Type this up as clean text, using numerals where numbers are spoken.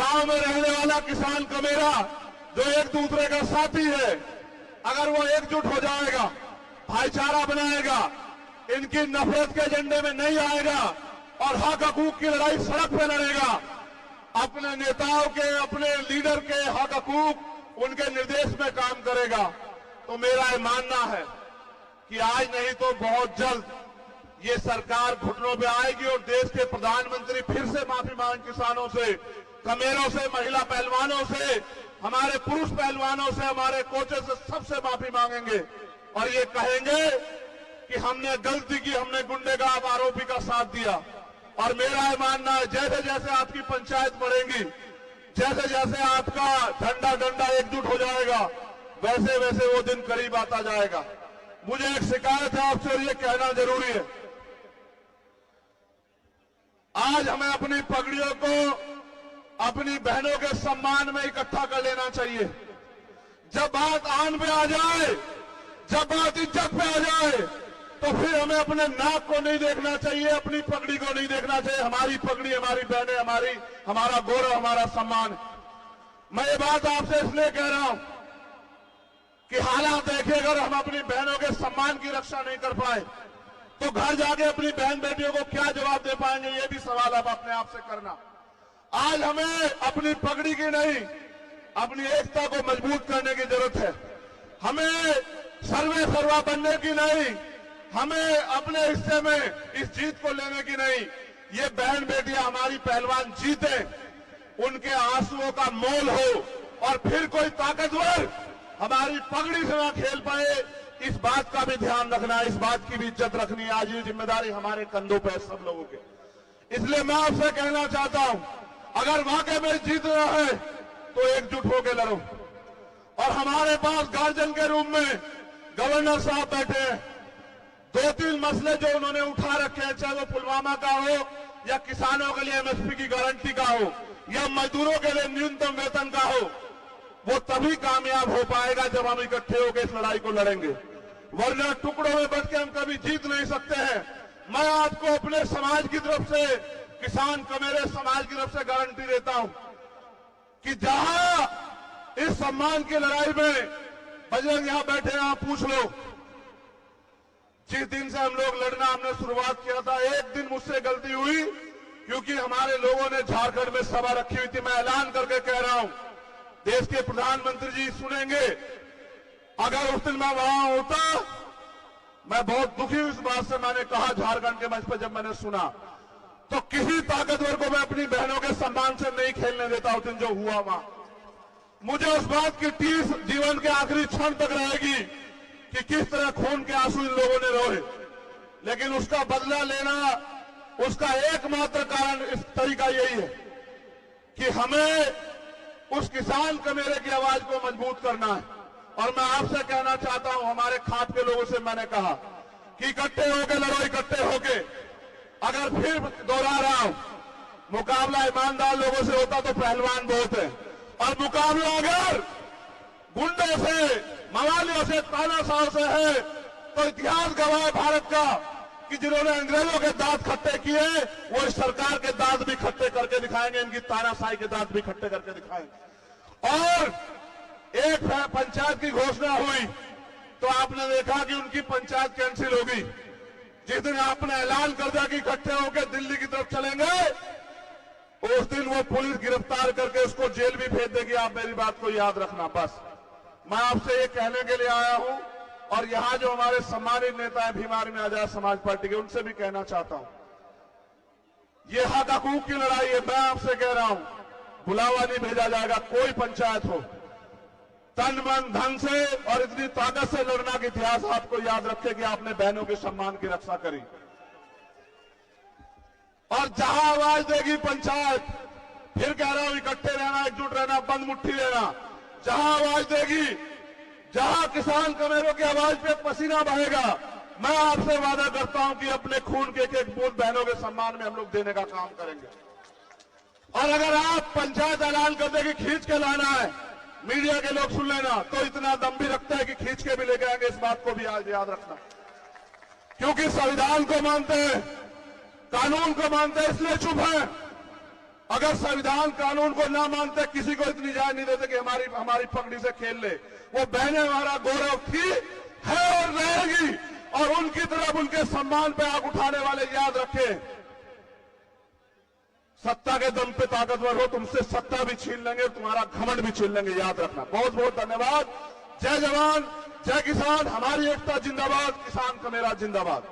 गांव में रहने वाला किसान कमेरा जो एक दूसरे का साथी है, अगर वो एकजुट हो जाएगा, भाईचारा बनाएगा, इनकी नफरत के एजेंडे में नहीं आएगा और हक हकूक की लड़ाई सड़क पे लड़ेगा, अपने नेताओं के, अपने लीडर के हक हकूक उनके निर्देश में काम करेगा, तो मेरा ये मानना है कि आज नहीं तो बहुत जल्द ये सरकार घुटनों पे आएगी और देश के प्रधानमंत्री फिर से माफी मांग किसानों से, कमेरों से, महिला पहलवानों से, हमारे पुरुष पहलवानों से, हमारे कोचेस से, सबसे माफी मांगेंगे और ये कहेंगे कि हमने गलती की, हमने गुंडेगार आरोपी का साथ दिया। और मेरा ये मानना है जैसे जैसे आपकी पंचायत बढ़ेंगी, जैसे जैसे आपका झंडा डंडा एकजुट हो जाएगा, वैसे वैसे वो दिन करीब आता जाएगा। मुझे एक शिकायत है आपसे और ये कहना जरूरी है, आज हमें अपनी पगड़ियों को अपनी बहनों के सम्मान में इकट्ठा कर लेना चाहिए। जब बात आन पे आ जाए, जब बात इज्जत पे आ जाए, तो फिर हमें अपने नाक को नहीं देखना चाहिए, अपनी पगड़ी को नहीं देखना चाहिए। हमारी पगड़ी, हमारी बहनें, हमारा गौरव, हमारा सम्मान। मैं ये बात आपसे इसलिए कह रहा हूं कि हालात देखिए, अगर हम अपनी बहनों के सम्मान की रक्षा नहीं कर पाए तो घर जाके अपनी बहन बेटियों को क्या जवाब दे पाएंगे, ये भी सवाल आप अपने आप से करना। आज हमें अपनी पगड़ी की नहीं, अपनी एकता को मजबूत करने की जरूरत है। हमें सर्वे सर्वा बनने की नहीं, हमें अपने हिस्से में इस जीत को लेने की नहीं। ये बहन बेटियां, हमारी पहलवान जीते, उनके आंसुओं का मोल हो और फिर कोई ताकतवर हमारी पगड़ी से ना खेल पाए, इस बात का भी ध्यान रखना है, इस बात की भी इज्जत रखनी है। आज ये जिम्मेदारी हमारे कंधों पर है, सब लोगों के। इसलिए मैं आपसे कहना चाहता हूं, अगर वाकई में जीतना है तो एकजुट होकर लड़ो। और हमारे पास गार्जियन के रूप में गवर्नर साहब बैठे हैं, 2-3 मसले जो उन्होंने उठा रखे हैं, चाहे वो पुलवामा का हो या किसानों के लिए एमएसपी की गारंटी का हो या मजदूरों के लिए न्यूनतम वेतन का हो, वो तभी कामयाब हो पाएगा जब हम इकट्ठे होकर इस लड़ाई को लड़ेंगे, वरना टुकड़ों में बच के हम कभी जीत नहीं सकते हैं। मैं आपको अपने समाज की तरफ से, किसान कमेरे समाज की तरफ से गारंटी देता हूं कि जहां इस सम्मान की लड़ाई में, बजरंग यहां बैठे हैं, आप पूछ लो, जिस दिन से हम लोग लड़ना हमने शुरुआत किया था, एक दिन मुझसे गलती हुई क्योंकि हमारे लोगों ने झारखंड में सभा रखी हुई थी। मैं ऐलान करके कह रहा हूं, देश के प्रधानमंत्री जी सुनेंगे, अगर उस दिन मैं वहां होता, मैं बहुत दुखी हूं इस बात से। मैंने कहा झारखंड के मंच पर, जब मैंने सुना, तो किसी ताकतवर को मैं अपनी बहनों के सम्मान से नहीं खेलने देता। उस दिन जो हुआ वहां, मुझे उस बात की टीस जीवन के आखिरी क्षण तक रहेगी कि किस तरह खून के आंसू इन लोगों ने रोए, लेकिन उसका बदला लेना, उसका एकमात्र कारण, इस तरीका यही है कि हमें उस किसान कमेरे की आवाज को मजबूत करना है। और मैं आपसे कहना चाहता हूं, हमारे खाप के लोगों से मैंने कहा कि इकट्ठे होके लड़ो, इकट्ठे होके। अगर फिर दोहरा रहा हूं, मुकाबला ईमानदार लोगों से होता तो पहलवान बहुत है, और मुकाबला अगर गुंडों से, मवालियों से, तानाशाह से है, तो इतिहास गवाह है भारत का कि जिन्होंने अंग्रेजों के दांत खट्टे किए, वो इस सरकार के दांत भी खट्टे करके दिखाएंगे, इनकी तानाशाही के दांत भी खट्टे करके दिखाएंगे। और एक पंचायत की घोषणा हुई तो आपने देखा कि उनकी पंचायत कैंसिल होगी। जिस दिन आपने ऐलान कर दिया कि इकट्ठे होकर दिल्ली की तरफ चलेंगे, उस दिन वो पुलिस गिरफ्तार करके उसको जेल भी भेज देगी। आप मेरी बात को याद रखना। बस मैं आपसे ये कहने के लिए आया हूं, और यहां जो हमारे सम्मानित नेता है भीम आर्मी आजाद समाज पार्टी के, उनसे भी कहना चाहता हूं, ये हक हकूक की लड़ाई है। मैं आपसे कह रहा हूं, बुलावा नहीं भेजा जाएगा। कोई पंचायत हो, तन मन धन से और इतनी ताकत से लड़ना कि इतिहास आपको याद रखे कि आपने बहनों के सम्मान की रक्षा करी। और जहां आवाज देगी पंचायत, फिर कह रहा हूं, इकट्ठे रहना, एकजुट रहना, बंद मुट्ठी रहना। जहां आवाज देगी, जहां किसान कमेरों की आवाज पे पसीना बहेगा, मैं आपसे वादा करता हूं कि अपने खून के एक बूंद बहनों के सम्मान में हम लोग देने का काम करेंगे। और अगर आप पंचायत ऐलान कर दे कि खींच के लाना है, मीडिया के लोग सुन लेना, तो इतना दम भी रखता है कि खींच के भी लेके आएंगे। इस बात को भी आज याद रखना, क्योंकि संविधान को मानते हैं, कानून को मानते हैं, इसलिए चुप है। अगर संविधान कानून को ना मानते, किसी को इतनी इजाजत नहीं देते कि हमारी पगड़ी से खेल ले। वो बहनें हमारा गौरव थी, है और रहेगी। और उनकी तरफ, उनके सम्मान पे आग उठाने वाले याद रखें, सत्ता के दम पे ताकतवर हो, तुमसे सत्ता भी छीन लेंगे, तुम्हारा घमंड भी छीन लेंगे, याद रखना। बहुत बहुत धन्यवाद। जय जवान, जय किसान, हमारी एकता जिंदाबाद, किसान का मेरा जिंदाबाद।